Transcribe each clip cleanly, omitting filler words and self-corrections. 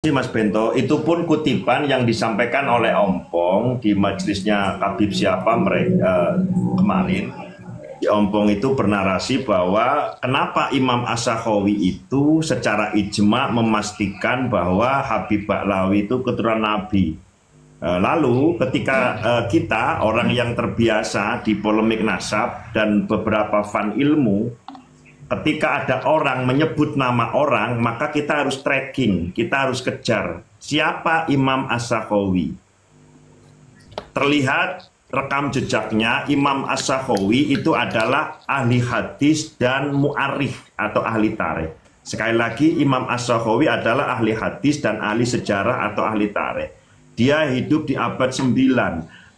Mas Bento, itu pun kutipan yang disampaikan oleh Ompong di majelisnya Habib siapa mereka kemarin. Di Ompong itu bernarasi bahwa kenapa Imam As-Sakhawi itu secara ijma memastikan bahwa Habib Ba'lawi itu keturunan Nabi. Lalu ketika kita orang yang terbiasa di polemik nasab dan beberapa fan ilmu, ketika ada orang menyebut nama orang, maka kita harus tracking, kita harus kejar siapa Imam As-Sakhawi. Terlihat rekam jejaknya, Imam As-Sakhawi itu adalah ahli hadis dan mu'arikh atau ahli tarikh. Sekali lagi, Imam As-Sakhawi adalah ahli hadis dan ahli sejarah atau ahli tarikh. Dia hidup di abad 9.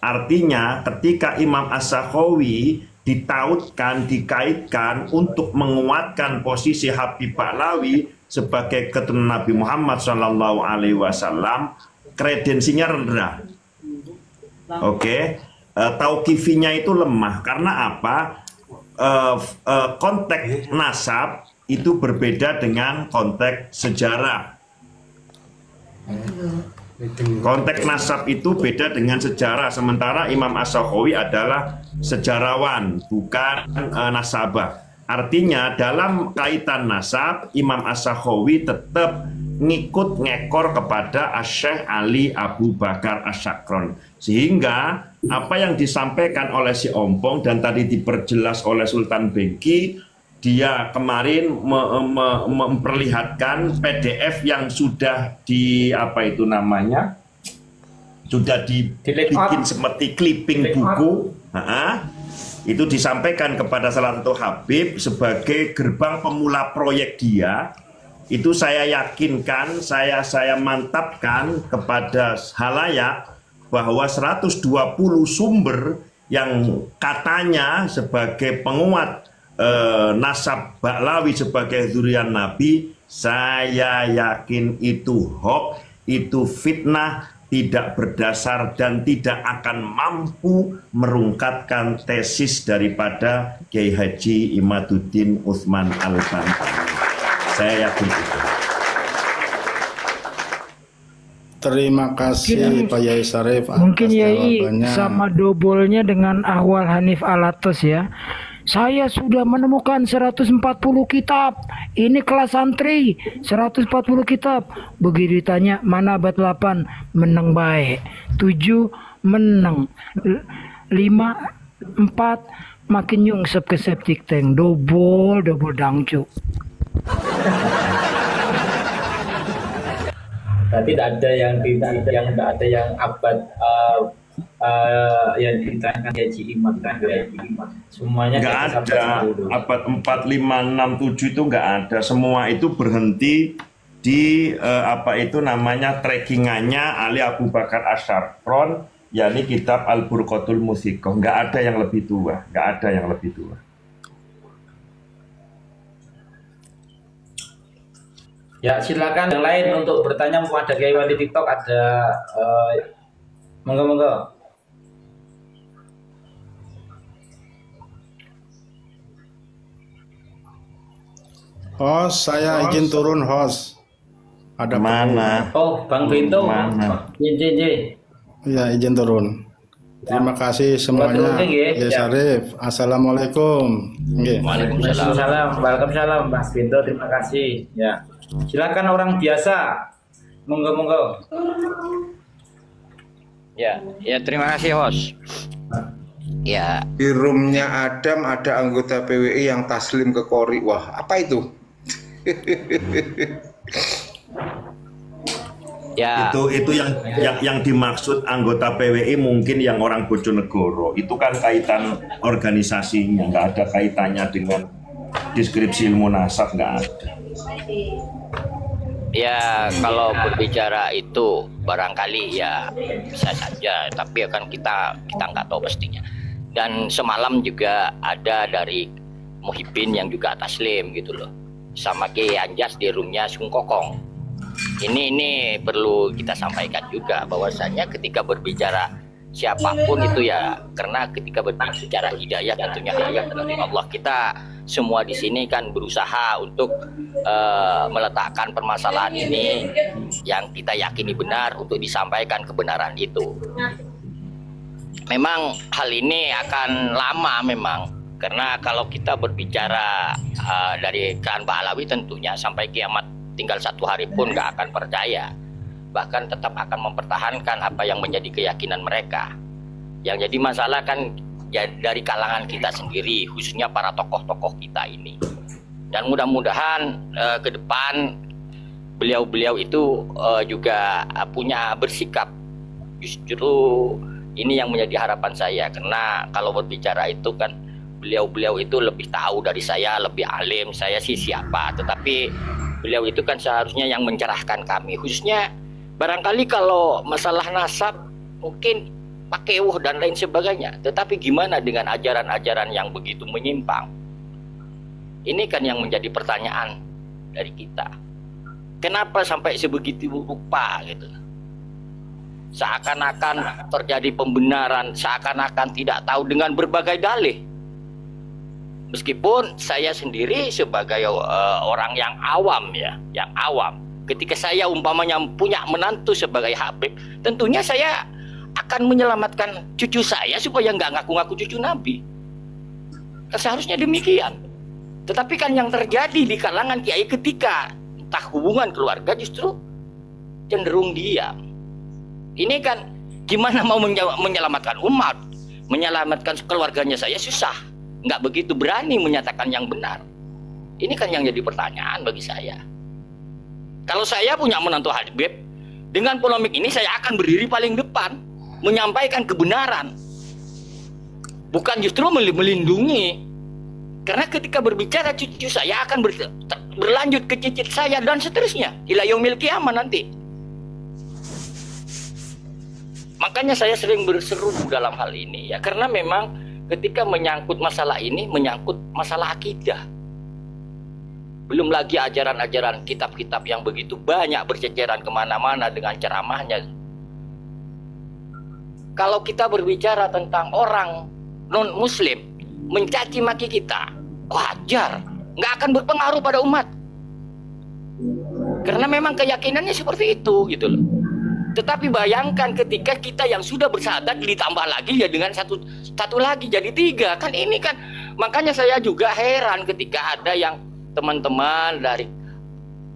Artinya ketika Imam As-Sakhawi ditautkan, dikaitkan untuk menguatkan posisi Habib Ba'lawi sebagai keturunan Nabi Muhammad SAW, kredensinya rendah. Oke, tauqifinya itu lemah. Karena apa? Konteks nasab itu berbeda dengan konteks sejarah. Konteks nasab itu beda dengan sejarah. Sementara Imam As-Sakhawi adalah sejarawan, bukan nasabah. Artinya dalam kaitan nasab, Imam As-Sakhawi tetap ngekor kepada Syekh Ali Abu Bakar As-Sakron. Sehingga apa yang disampaikan oleh si Ompong dan tadi diperjelas oleh Sultan Bengki, dia kemarin memperlihatkan PDF yang sudah sudah dibikin seperti clipping buku. Itu disampaikan kepada salah satu Habib sebagai gerbang pemula proyek dia. Itu saya yakinkan, saya mantapkan kepada halayak bahwa 120 sumber yang katanya sebagai penguat nasab Ba'lawi sebagai zuriat Nabi, saya yakin itu hoax, itu fitnah, tidak berdasar dan tidak akan mampu merungkatkan tesis daripada Kiai Haji Imaduddin Utsman Al-Bantani. Saya yakin itu. Terima kasih Pak Yai Syarif. Mungkin Yai sama dobolnya dengan Ahwal Hanif Alatos ya. Saya sudah menemukan 140 kitab. Ini kelas santri, 140 kitab. Begitu ditanya, mana abad 8? Menang baik. 7 menang. 5 4 makin nyungsep ke septic tank. Double dangcuk. Berarti tidak ada yang abad yang diterangkan Haji Imam semuanya nggak ada. Abad 4, 5, 6, 7 itu nggak ada. Semua itu berhenti di trackingannya Ali Abu Bakar As-Sakron, yakni kitab Al-Burqatul Muthikoh. Nggak ada yang lebih tua, nggak ada yang lebih tua. Ya, silakan yang lain untuk bertanya. Mumpung ada Kiai Wali TikTok, ada monggo. Host, saya izin turun host. Ada mana? Oh, Bang Bento. Mana? Ya, izin turun. Terima kasih semuanya. Ya Syarif. Assalamualaikum. Waalaikumsalam. Waalaikumsalam Mas Bento, terima kasih. Ya. Silakan orang biasa. Monggo. Ya, terima kasih host. Ya. Di roomnya Adam ada anggota PWI yang taslim ke Kori. Wah, apa itu? Ya. Itu yang dimaksud anggota PWI mungkin yang orang Bojonegoro. Itu kan kaitan organisasinya, nggak ada kaitannya dengan deskripsi ilmu nasab, nggak ada. Ya, kalau berbicara itu barangkali ya bisa saja, tapi kan kita nggak tahu pastinya. Dan semalam juga ada dari Muhyiddin yang juga taslim gitu loh, sama Kiai Anjas di roomnya Sungkokong. Ini perlu kita sampaikan juga bahwasanya ketika berbicara siapapun itu ya, karena ketika berbicara hidayah tentunya hidayah dari Allah. Kita semua di sini kan berusaha untuk meletakkan permasalahan ini yang kita yakini benar untuk disampaikan kebenaran itu. Memang hal ini akan lama memang, karena kalau kita berbicara dari kelan Pahlawi tentunya sampai kiamat tinggal 1 hari pun nggak akan percaya, bahkan tetap akan mempertahankan apa yang menjadi keyakinan mereka. Yang jadi masalah kan ya dari kalangan kita sendiri, khususnya para tokoh-tokoh kita ini. Dan mudah-mudahan ke depan beliau-beliau itu juga punya bersikap. Justru ini yang menjadi harapan saya, karena kalau berbicara itu kan beliau-beliau itu lebih tahu dari saya, lebih alim. Saya sih siapa, tetapi beliau itu kan seharusnya yang mencerahkan kami, khususnya barangkali kalau masalah nasab mungkin pakai dan lain sebagainya, tetapi gimana dengan ajaran-ajaran yang begitu menyimpang? Ini kan yang menjadi pertanyaan dari kita. Kenapa sampai sebegitu rupa gitu? Seakan-akan terjadi pembenaran, seakan-akan tidak tahu dengan berbagai dalih. Meskipun saya sendiri sebagai orang yang awam ya, yang awam. Ketika saya umpamanya punya menantu sebagai Habib, tentunya saya akan menyelamatkan cucu saya supaya nggak ngaku-ngaku cucu Nabi. Seharusnya demikian. Tetapi kan yang terjadi di kalangan kiai ketika entah hubungan keluarga justru cenderung diam. Ini kan gimana mau menyelamatkan umat, menyelamatkan keluarganya saya susah, nggak begitu berani menyatakan yang benar. Ini kan yang jadi pertanyaan bagi saya. Kalau saya punya menantu Habib, dengan polemik ini saya akan berdiri paling depan, menyampaikan kebenaran, bukan justru melindungi. Karena ketika berbicara cucu saya akan berlanjut ke cicit saya dan seterusnya ila yaumil qiyamah nanti. Makanya saya sering berseru dalam hal ini ya, karena memang ketika menyangkut masalah ini menyangkut masalah akidah. Belum lagi ajaran-ajaran kitab-kitab yang begitu banyak berceceran kemana-mana dengan ceramahnya. Kalau kita berbicara tentang orang non-muslim mencaci maki kita, wajar, nggak akan berpengaruh pada umat. Karena memang keyakinannya seperti itu gitu loh. Tetapi bayangkan ketika kita yang sudah bersahadat ditambah lagi ya dengan satu lagi jadi 3, kan ini kan. Makanya saya juga heran ketika ada yang teman-teman dari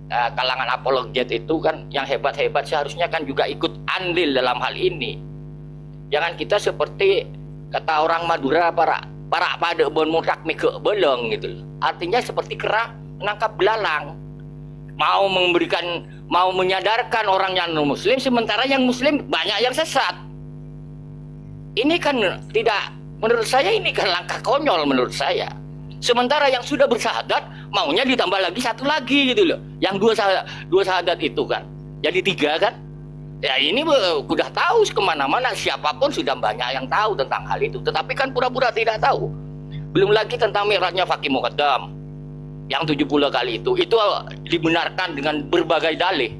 kalangan apologet itu kan yang hebat-hebat seharusnya kan juga ikut andil dalam hal ini. Jangan kita seperti kata orang Madura para pada bon murak mike beleng gitu loh. Artinya seperti kera menangkap belalang. Mau menyadarkan orang yang non muslim sementara yang muslim banyak yang sesat. Ini kan tidak, menurut saya ini kan langkah konyol menurut saya. Sementara yang sudah bersahadat maunya ditambah lagi 1 lagi gitu loh. Yang dua sahadat itu kan jadi 3 kan. Ya ini udah tahu kemana-mana, siapapun sudah banyak yang tahu tentang hal itu. Tetapi kan pura-pura tidak tahu. Belum lagi tentang mi'rajnya Faqih Muqaddam yang 70 kali itu dibenarkan dengan berbagai dalih.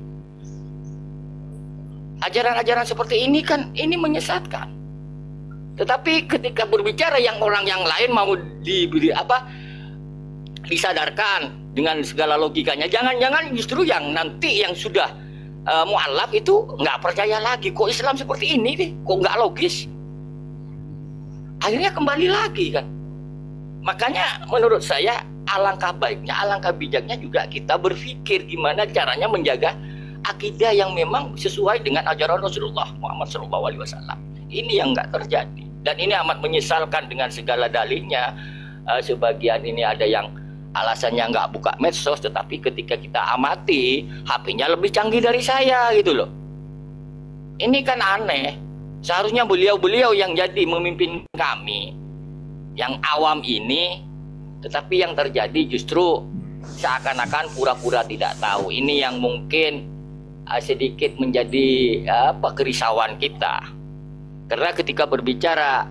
Ajaran-ajaran seperti ini kan ini menyesatkan. Tetapi ketika berbicara yang orang yang lain mau disadarkan dengan segala logikanya, jangan-jangan justru yang nanti yang sudah mu'alaf itu nggak percaya lagi, kok Islam seperti ini deh, kok nggak logis. Akhirnya kembali lagi kan. Makanya menurut saya alangkah baiknya, alangkah bijaknya juga kita berpikir gimana caranya menjaga akidah yang memang sesuai dengan ajaran Rasulullah Muhammad SAW. Ini yang nggak terjadi, dan ini amat menyesalkan dengan segala dalihnya. Sebagian ini ada yang alasannya nggak buka medsos, tetapi ketika kita amati HP-nya lebih canggih dari saya gitu loh. Ini kan aneh. Seharusnya beliau-beliau yang jadi memimpin kami yang awam ini, tetapi yang terjadi justru seakan-akan pura-pura tidak tahu. Ini yang mungkin sedikit menjadi kerisauan kita. Karena ketika berbicara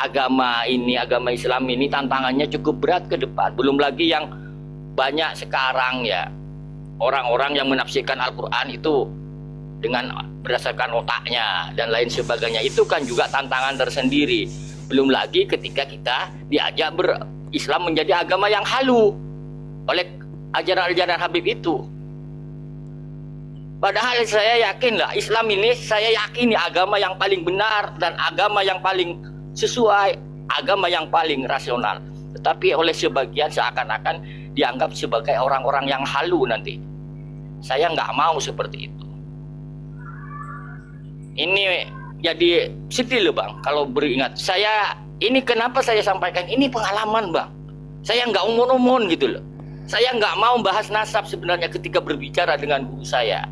agama Islam ini tantangannya cukup berat ke depan. Belum lagi yang banyak sekarang ya, orang-orang yang menafsirkan Al-Quran itu dengan berdasarkan otaknya dan lain sebagainya. Itu kan juga tantangan tersendiri. Belum lagi ketika kita diajak berislam menjadi agama yang halu oleh ajaran-ajaran Habib itu. Padahal saya yakin lah, Islam ini saya yakini agama yang paling benar dan agama yang paling sesuai, agama yang paling rasional. Tetapi oleh sebagian seakan-akan dianggap sebagai orang-orang yang halu nanti. Saya nggak mau seperti itu. Ini jadi sedih loh Bang, kalau beringat. Ini kenapa saya sampaikan, ini pengalaman Bang. Saya nggak umum-umum gitu loh. Saya nggak mau bahas nasab sebenarnya ketika berbicara dengan guru saya.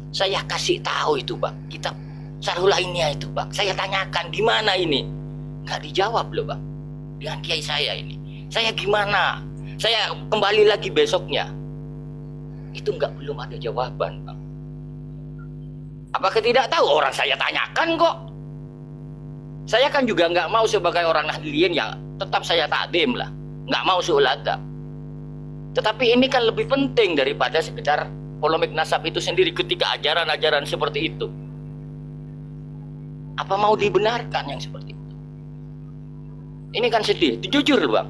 Saya kasih tahu itu Bang, kitab Syarhul Ainiyah itu Bang. Saya tanyakan gimana ini, nggak dijawab loh Bang. Dengan kiai saya ini, saya gimana? Saya kembali lagi besoknya, itu belum ada jawaban Bang. Apakah tidak tahu orang saya tanyakan kok? Saya kan juga nggak mau sebagai orang nahdliyin ya tetap saya takdim lah, nggak mau suul adab. Tetapi ini kan lebih penting daripada sekedar polemik nasab itu sendiri ketika ajaran-ajaran seperti itu. Apa mau dibenarkan yang seperti itu? Ini kan sedih, jujur Bang.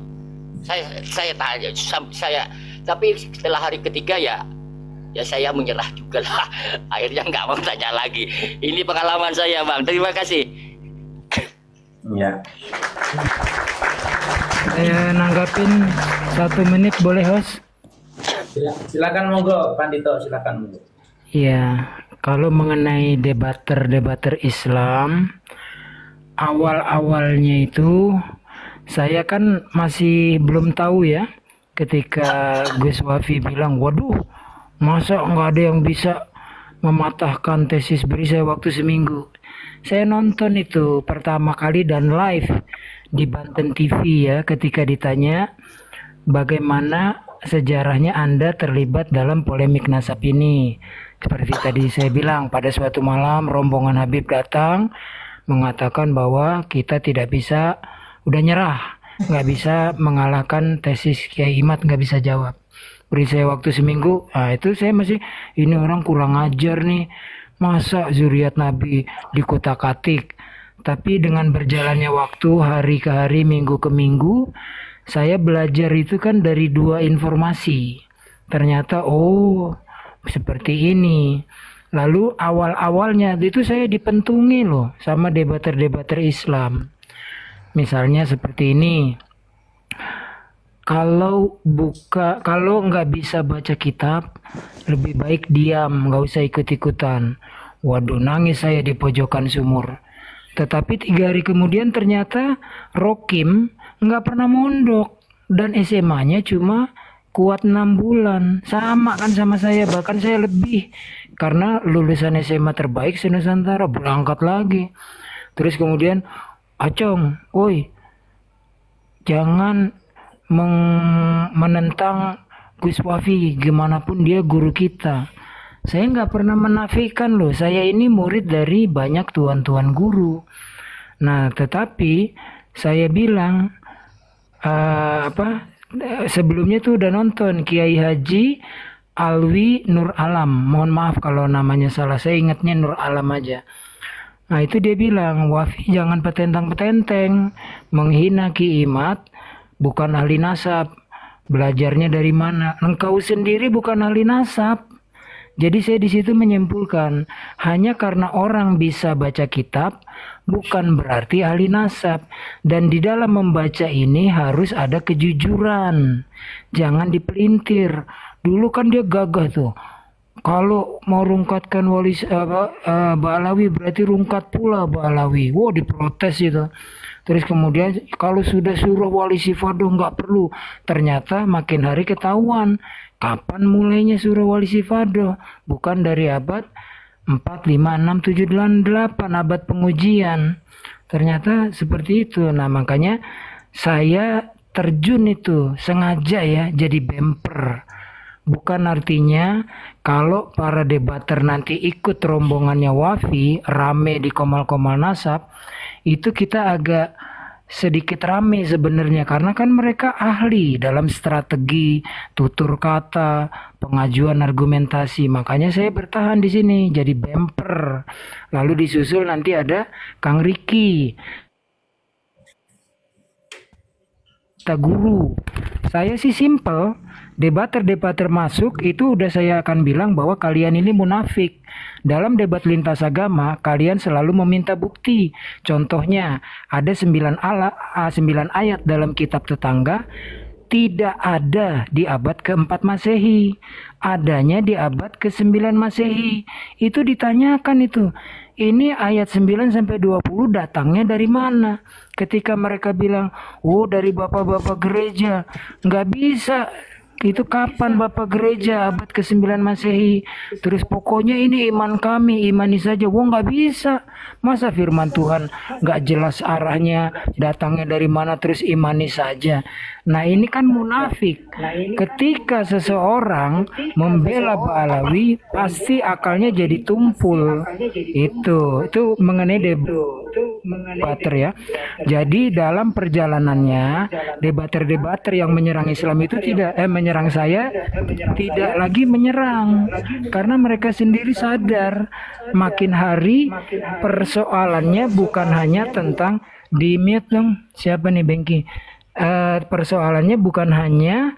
Saya tanya, tapi setelah hari ketiga ya saya menyerah juga lah. Akhirnya nggak mau tanya lagi. Ini pengalaman saya Bang. Terima kasih. Ya. Saya nanggapin 1 menit boleh host? Silakan monggo Pandito, silakan monggo. Ya, kalau mengenai debater Islam, awal-awalnya itu saya kan masih belum tahu ya, ketika Gus Wafi bilang, waduh, masa nggak ada yang bisa mematahkan tesis beri saya waktu seminggu. Saya nonton itu pertama kali dan live di Banten TV ya, ketika ditanya bagaimana sejarahnya Anda terlibat dalam polemik nasab ini. Seperti tadi saya bilang, pada suatu malam rombongan Habib datang mengatakan bahwa kita tidak bisa, udah nyerah, nggak bisa mengalahkan tesis Kiai Imad, nggak bisa jawab. Beri saya waktu seminggu. Nah itu saya masih, ini orang kurang ajar nih, masa zuriat Nabi dikutak-atik. Tapi dengan berjalannya waktu, hari ke hari, minggu ke minggu, saya belajar itu kan dari 2 informasi. Ternyata oh seperti ini. Lalu awal-awalnya itu saya dipentungi loh sama debater Islam. Misalnya seperti ini. Kalau nggak bisa baca kitab, lebih baik diam, nggak usah ikut-ikutan. Waduh, nangis saya di pojokan sumur. Tetapi 3 hari kemudian ternyata Rokim nggak pernah mondok dan SMA-nya cuma kuat 6 bulan, sama kan sama saya, bahkan saya lebih karena lulusan SMA terbaik se-Nusantara, berangkat lagi. Terus kemudian Acong, woi jangan menentang Gus Wafi, gimana pun dia guru kita. Saya nggak pernah menafikan loh, saya ini murid dari banyak tuan-tuan guru. Nah tetapi saya bilang sebelumnya tuh udah nonton Kiai Haji Alwi Nur Alam, mohon maaf kalau namanya salah, saya ingatnya Nur Alam aja. Nah itu dia bilang, Wafi jangan petentang-petenteng, menghina Ki Imad, bukan ahli nasab, belajarnya dari mana? Engkau sendiri bukan ahli nasab. Jadi saya di situ menyimpulkan, hanya karena orang bisa baca kitab bukan berarti ahli nasab, dan di dalam membaca ini harus ada kejujuran. Jangan dipelintir. Dulu kan dia gagah tuh. Kalau mau rungkatkan Ba'alawi berarti rungkat pula Ba'alawi. Wow, diprotes itu. Terus kemudian kalau sudah surah wali sifadoh nggak perlu. Ternyata makin hari ketahuan. Kapan mulainya surah wali sifadoh? Bukan dari abad 4, 5, 6, 7, 8 abad pengujian. Ternyata seperti itu. Nah makanya saya terjun itu sengaja ya jadi bemper. Bukan artinya kalau para debater nanti ikut rombongannya Wafi rame di Komal-Komal Nasab, itu kita agak sedikit rame sebenarnya karena kan mereka ahli dalam strategi, tutur kata, pengajuan argumentasi. Makanya saya bertahan di sini jadi bemper. Lalu disusul nanti ada Kang Riki, guru. Saya sih simple, debater-debater masuk itu udah saya akan bilang bahwa kalian ini munafik. Dalam debat lintas agama, kalian selalu meminta bukti. Contohnya, ada 9 ayat dalam kitab tetangga, tidak ada di abad ke-4 Masehi. Adanya di abad ke-9 Masehi. Itu ditanyakan itu. Ini ayat 9 sampai 20 datangnya dari mana? Ketika mereka bilang, oh dari bapak-bapak gereja. Nggak bisa. Itu kapan Bapak gereja abad ke-9 Masehi? Terus pokoknya ini iman kami, imani saja. Wah nggak bisa. Masa firman Tuhan nggak jelas arahnya, datangnya dari mana terus imani saja. Nah ini kan munafik. Ketika seseorang membela Ba'alawi, pasti akalnya jadi tumpul. Itu mengenai debater ya. Jadi dalam perjalanannya, debater-debater yang menyerang Islam itu menyerang saya tidak lagi menyerang karena mereka sendiri sadar makin hari persoalannya bukan hanya tentang di mute dong siapa nih Bengki, persoalannya bukan hanya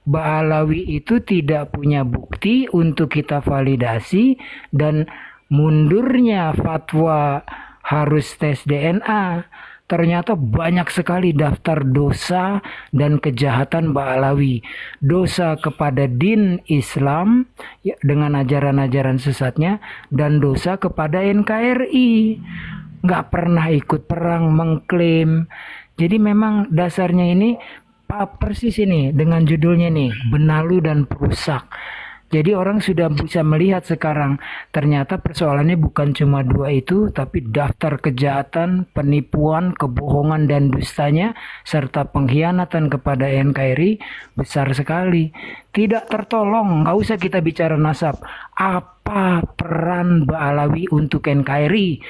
Ba'alawi itu tidak punya bukti untuk kita validasi dan mundurnya fatwa harus tes DNA. Ternyata banyak sekali daftar dosa dan kejahatan Ba'alawi. Dosa kepada din Islam ya, dengan ajaran-ajaran sesatnya, dan dosa kepada NKRI. Nggak pernah ikut perang, mengklaim. Jadi memang dasarnya ini persis ini dengan judulnya nih, benalu dan perusak. Jadi orang sudah bisa melihat sekarang ternyata persoalannya bukan cuma dua itu, tapi daftar kejahatan, penipuan, kebohongan dan dustanya serta pengkhianatan kepada NKRI besar sekali. Tidak tertolong, nggak usah kita bicara nasab. Apa peran Ba'alawi untuk NKRI?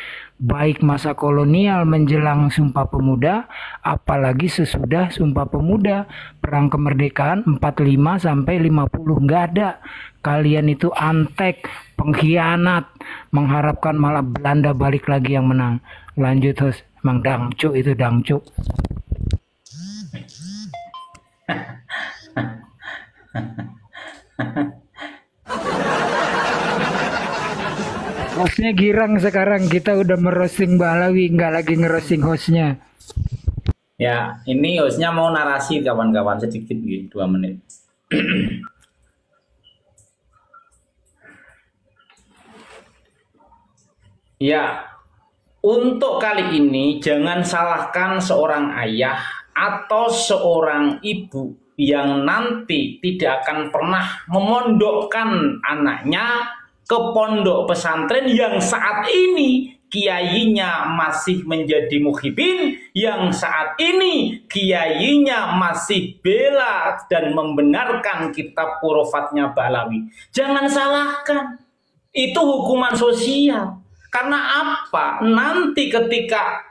Baik masa kolonial menjelang Sumpah Pemuda, apalagi sesudah Sumpah Pemuda, perang kemerdekaan 45 sampai 50 nggak ada. Kalian itu antek, pengkhianat, mengharapkan malah Belanda balik lagi yang menang. Lanjut host, Mang Dangcuk itu Dangcuk. Hostnya girang sekarang, kita udah merosting Ba'alawi, nggak lagi ngerosting hostnya. Ya, ini hostnya mau narasi kawan-kawan sedikit gitu, 2 menit. Ya, untuk kali ini jangan salahkan seorang ayah atau seorang ibu yang nanti tidak akan pernah memondokkan anaknya ke pondok pesantren yang saat ini kiainya masih menjadi muhibin, yang saat ini kiainya masih bela dan membenarkan kitab kurofatnya Ba'alawi. Jangan salahkan, itu hukuman sosial. Karena apa? Nanti ketika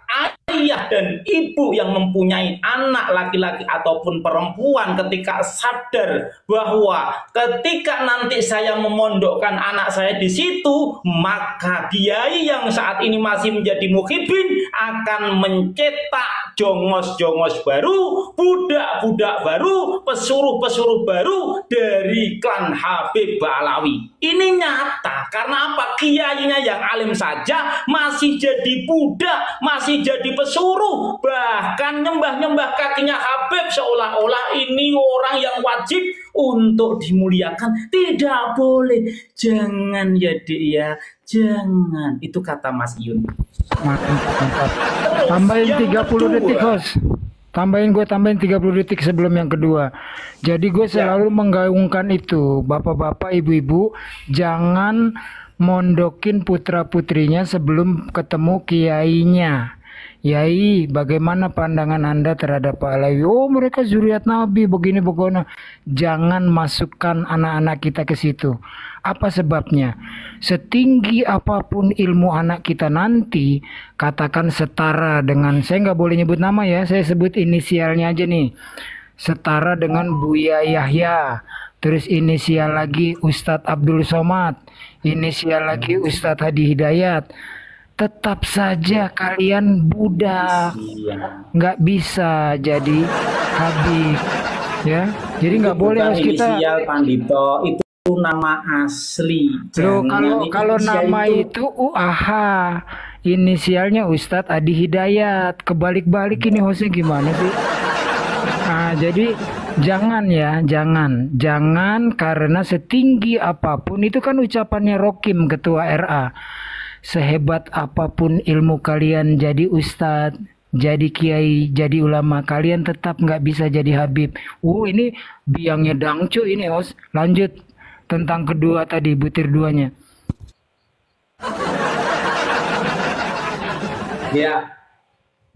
ayah dan ibu yang mempunyai anak laki-laki ataupun perempuan ketika sadar bahwa ketika nanti saya memondokkan anak saya di situ, maka kiai yang saat ini masih menjadi muhibin akan mencetak jongos-jongos baru, budak-budak baru, pesuruh-pesuruh baru dari klan Habib Ba'alawi. Ini nyata karena apa? Kiainya yang alim saja masih jadi budak, masih jadi pesuruh, bahkan nyembah-nyembah kakinya Habib seolah-olah ini orang yang wajib untuk dimuliakan. Tidak boleh. Jangan ya Dek ya, jangan. Itu kata Mas Yun. Tambahin 30 detik host. Tambahin 30 detik sebelum yang kedua. Jadi gue selalu menggaungkan itu, bapak-bapak, ibu-ibu, jangan mondokin putra-putrinya sebelum ketemu kiainya. Yai, bagaimana pandangan Anda terhadap Pak Alawi? Oh, mereka zuriat Nabi, begini begini. Jangan masukkan anak-anak kita ke situ. Apa sebabnya? Setinggi apapun ilmu anak kita nanti, katakan setara dengan, saya nggak boleh nyebut nama ya, saya sebut inisialnya aja nih. Setara dengan Buya Yahya, terus inisial lagi Ustadz Abdul Somad, inisial lagi Ustadz Hadi Hidayat. Tetap saja kalian budak, nggak bisa jadi Habib, ya. Jadi nggak boleh harus kita. Inisial Pandito itu nama asli. Loh, kalau nama itu UAH, inisialnya Ustadz Adi Hidayat. Kebalik-balik ini hostnya gimana sih? Nah, jadi jangan ya, jangan karena setinggi apapun itu kan ucapannya Rokim Ketua RA. Sehebat apapun ilmu kalian jadi ustadz, jadi kiai, jadi ulama, kalian tetap nggak bisa jadi Habib. Ini biangnya dangcu ini, Os. Lanjut tentang kedua tadi, butir duanya. Ya,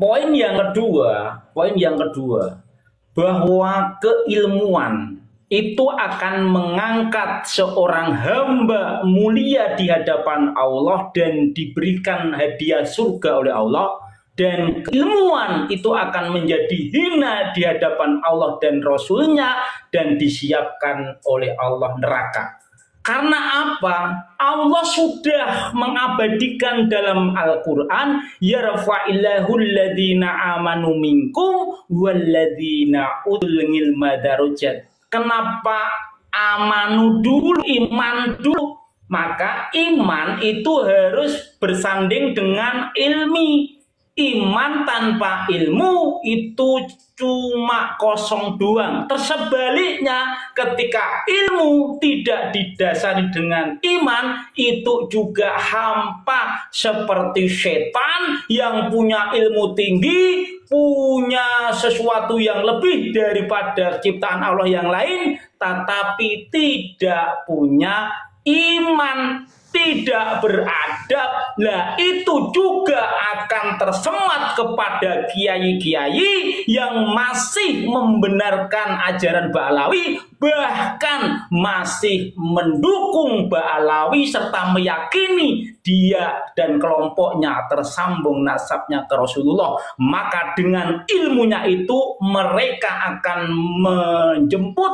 poin yang kedua, bahwa keilmuan itu akan mengangkat seorang hamba mulia di hadapan Allah dan diberikan hadiah surga oleh Allah, dan keilmuan itu akan menjadi hina di hadapan Allah dan Rasulnya dan disiapkan oleh Allah neraka. Karena apa? Allah sudah mengabadikan dalam Al-Quran, yarfa'illahu alladhina amanu minkum walladhina utul ilma darajat. Kenapa amanu dulu, iman dulu? Maka iman itu harus bersanding dengan ilmi. Iman tanpa ilmu itu cuma kosong doang. Tersebaliknya, ketika ilmu tidak didasari dengan iman, itu juga hampa seperti setan yang punya ilmu tinggi, punya sesuatu yang lebih daripada ciptaan Allah yang lain, tetapi tidak punya iman, tidak beradab. Lah itu juga akan tersemat kepada kiai-kiai yang masih membenarkan ajaran Ba'alawi, bahkan masih mendukung Ba'alawi serta meyakini dia dan kelompoknya tersambung nasabnya ke Rasulullah. Maka dengan ilmunya itu mereka akan menjemput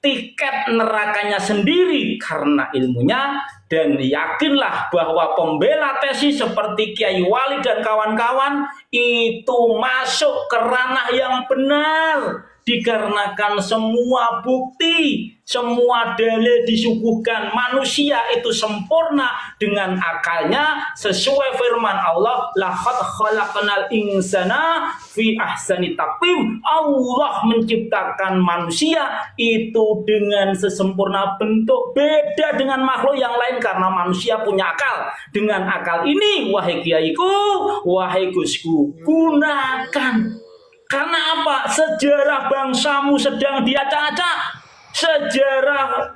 tiket nerakanya sendiri karena ilmunya. Dan yakinlah bahwa pembela tesis seperti Kiai Walid dan kawan-kawan itu masuk ke ranah yang benar, dikarenakan semua bukti, semua dalil disuguhkan. Manusia itu sempurna dengan akalnya sesuai firman Allah, laqad khalaqnal insana fi ahsani taqwim. Allah menciptakan manusia itu dengan sesempurna bentuk, beda dengan makhluk yang lain karena manusia punya akal. Dengan akal ini, wahai kiaiku, wahai gusku, gunakan. Karena apa? Sejarah bangsamu sedang diacak-acak. Sejarah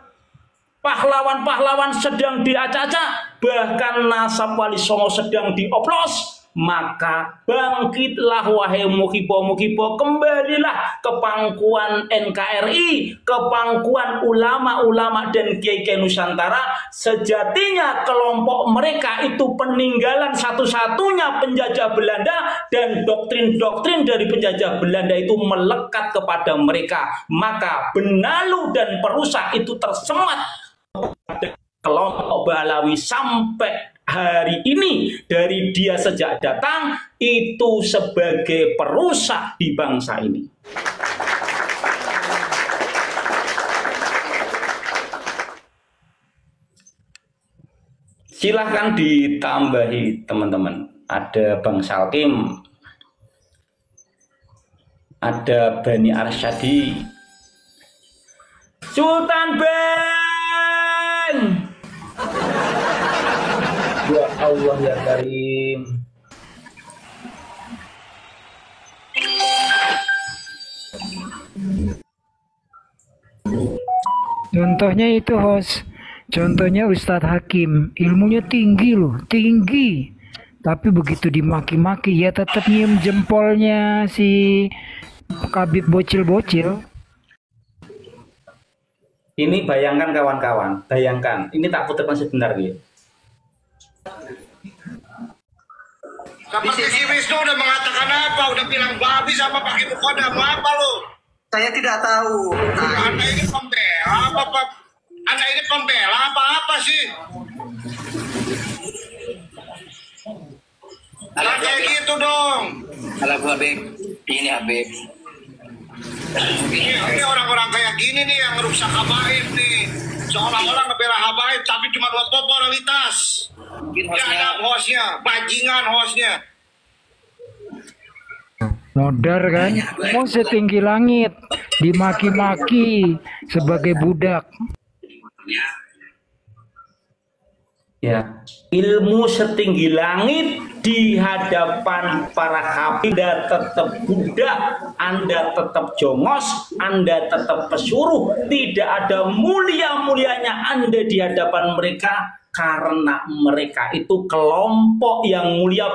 pahlawan-pahlawan sedang diacak-acak. Bahkan nasab Wali Songo sedang dioplos. Maka bangkitlah wahai mukibo-mukibo, kembalilah ke pangkuan NKRI, ke pangkuan ulama-ulama dan kiai-kiai Nusantara. Sejatinya kelompok mereka itu peninggalan satu-satunya penjajah Belanda, dan doktrin-doktrin dari penjajah Belanda itu melekat kepada mereka. Maka benalu dan perusak itu tersemat pada kelompok Ba'alawi sampai hari ini. Dari dia sejak datang itu sebagai perusak di bangsa ini. Silahkan ditambahi teman-teman. Ada Bang Salkim, ada Bani Arsyadi, Sultan Bang. Ya Allah ya Karim. Contohnya itu, host. Contohnya Ustadz Hakim, ilmunya tinggi loh, tinggi. Tapi begitu dimaki-maki ya tetap nyium jempolnya si Khabib bocil-bocil. Ini bayangkan kawan-kawan, bayangkan. Ini tak putarkan sebentar ya. Seperti si Wisnu udah mengatakan apa? Udah bilang babi sama pakai mukoda. Mau apa lo? Saya tidak tahu. Anda ini pembela apa? Anda ini pembela apa sih? Nah, kayak gitu dong. Kalau Habib, ini Habib. Ini orang-orang kayak gini nih yang merusak habaib nih. Seolah-olah ngebela habaib tapi cuma buat popularitas. Mungkin hostnya, bajingan hostnya. Modar kan, mau setinggi langit, dimaki-maki sebagai budak. Ya, ilmu setinggi langit di hadapan para khabib, Anda tetap budak, Anda tetap jongos, Anda tetap pesuruh, tidak ada mulia-mulianya Anda di hadapan mereka karena mereka itu kelompok yang mulia.